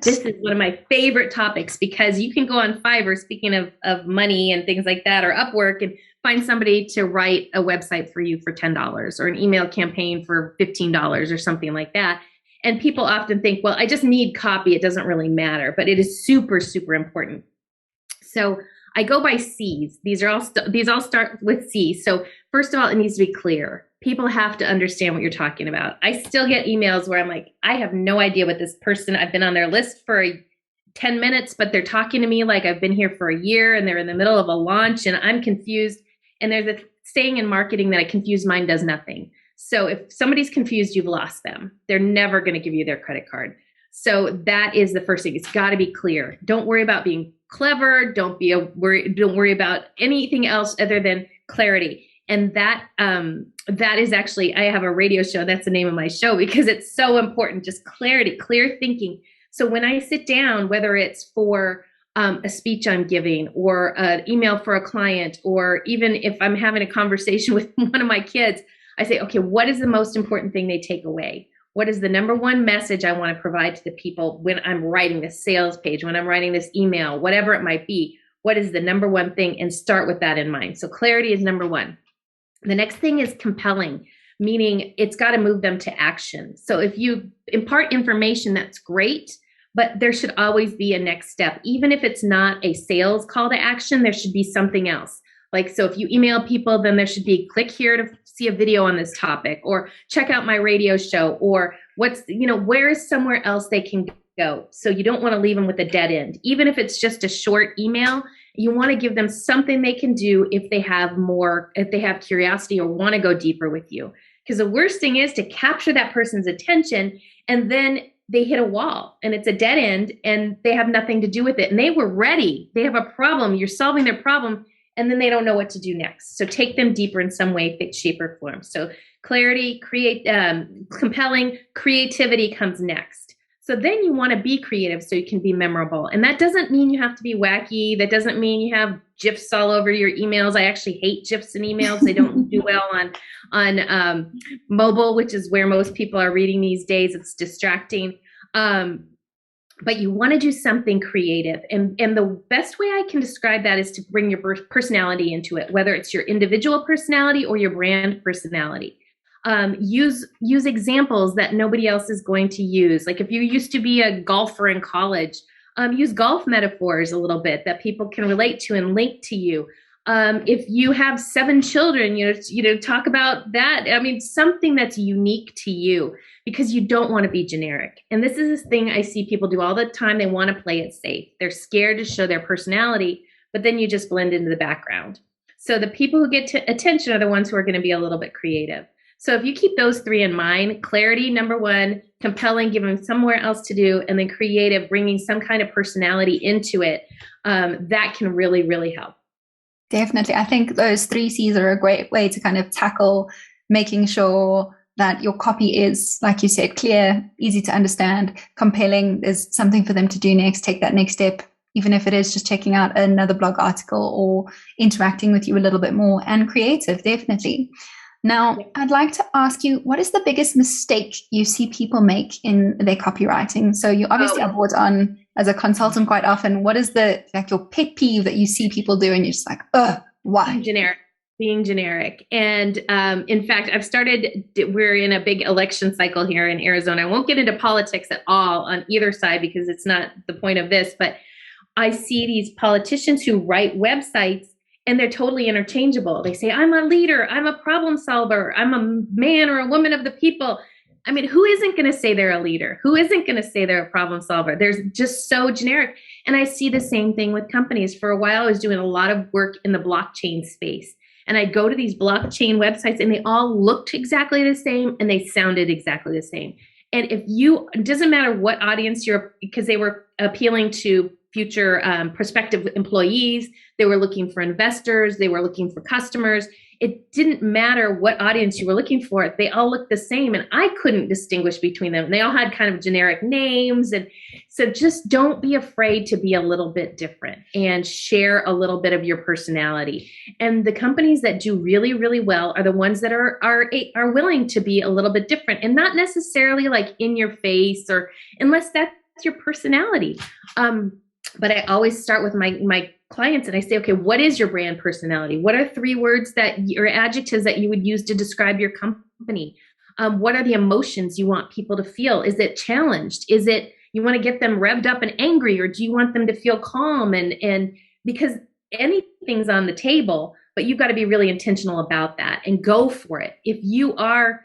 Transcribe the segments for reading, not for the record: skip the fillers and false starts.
This is one of my favorite topics because you can go on Fiverr, speaking of money and things like that, or Upwork, and find somebody to write a website for you for $10 or an email campaign for $15 or something like that. And people often think, well, I just need copy. It doesn't really matter, but it is super, super important. So I go by C's. These all start with C. So first of all, it needs to be clear. People have to understand what you're talking about. I still get emails where I'm like, I have no idea what this person, I've been on their list for 10 minutes, but they're talking to me like I've been here for a year and they're in the middle of a launch and I'm confused. And there's a saying in marketing that a confused mind does nothing. So if somebody's confused, you've lost them. They're never going to give you their credit card. So that is the first thing. It's got to be clear. Don't worry about being clever. Don't worry about anything else other than clarity. And that is actually, I have a radio show. That's the name of my show because it's so important. Just clarity, clear thinking. So when I sit down, whether it's for a speech I'm giving or an email for a client, or even if I'm having a conversation with one of my kids, I say, okay, what is the most important thing they take away? What is the number one message I want to provide to the people when I'm writing this sales page, when I'm writing this email, whatever it might be? What is the number one thing? And start with that in mind. So clarity is number one. The next thing is compelling, meaning it's got to move them to action. So if you impart information, that's great, but there should always be a next step. Even if it's not a sales call to action, there should be something else. Like, so if you email people, then there should be click here to see a video on this topic, or check out my radio show, or where is somewhere else they can go. So you don't want to leave them with a dead end. Even if it's just a short email, you want to give them something they can do if they have curiosity or want to go deeper with you. Because the worst thing is to capture that person's attention and then they hit a wall and it's a dead end and they have nothing to do with it. And they were ready. They have a problem. You're solving their problem. And then they don't know what to do next. So take them deeper in some way, shape, or form. So clarity, compelling, creativity comes next. So then you want to be creative so you can be memorable. And that doesn't mean you have to be wacky. That doesn't mean you have GIFs all over your emails. I actually hate GIFs in emails. They don't do well on mobile, which is where most people are reading these days. It's distracting. But you want to do something creative. And the best way I can describe that is to bring your personality into it, whether it's your individual personality or your brand personality. Use examples that nobody else is going to use. Like if you used to be a golfer in college, use golf metaphors a little bit that people can relate to and link to you. If you have 7 children, talk about that. I mean, something that's unique to you, because you don't want to be generic. And this is this thing I see people do all the time. They want to play it safe. They're scared to show their personality, but then you just blend into the background. So the people who get attention are the ones who are going to be a little bit creative. So if you keep those 3 in mind, clarity, number one, compelling, give them somewhere else to do, and then creative, bringing some kind of personality into it, that can really, really help. Definitely. I think those 3 C's are a great way to kind of tackle making sure that your copy is, like you said, clear, easy to understand, compelling. There's something for them to do next, take that next step, even if it is just checking out another blog article or interacting with you a little bit more, and creative, definitely. Now, I'd like to ask you, what is the biggest mistake you see people make in their copywriting? So you obviously are brought on as a consultant quite often. What is your pet peeve that you see people do and you're just like, why? Being generic. And in fact, we're in a big election cycle here in Arizona. I won't get into politics at all on either side because it's not the point of this, but I see these politicians who write websites and they're totally interchangeable. They say, I'm a leader, I'm a problem solver, I'm a man or a woman of the people. I mean, who isn't going to say they're a leader? Who isn't going to say they're a problem solver? They're just so generic. And I see the same thing with companies. For a while, I was doing a lot of work in the blockchain space. And I'd go to these blockchain websites and they all looked exactly the same and they sounded exactly the same. And it doesn't matter what audience because they were appealing to future prospective employees, they were looking for investors, they were looking for customers. It didn't matter what audience you were looking for. They all looked the same and I couldn't distinguish between them. They all had kind of generic names. And so just don't be afraid to be a little bit different and share a little bit of your personality. And the companies that do really, really well are the ones that are willing to be a little bit different and not necessarily like in your face, or unless your personality. But I always start with my clients and I say, okay, what is your brand personality? What are 3 words or adjectives that you would use to describe your company? What are the emotions you want people to feel? Is it challenged? Is it you want to get them revved up and angry, or do you want them to feel calm? And because anything's on the table, but you've got to be really intentional about that and go for it. If you are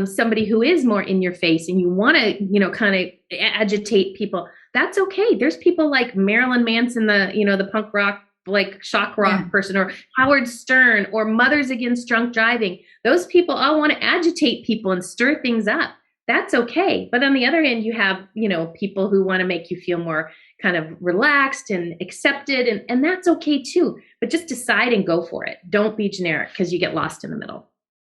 somebody who is more in your face and you want to, kind of agitate people, that's okay. There's people like Marilyn Manson, the punk rock, like shock rock person, or Howard Stern, or Mothers Against Drunk Driving. Those people all want to agitate people and stir things up. That's okay. But on the other hand, you have, people who want to make you feel more kind of relaxed and accepted, and that's okay too. But just decide and go for it. Don't be generic, because you get lost in the middle.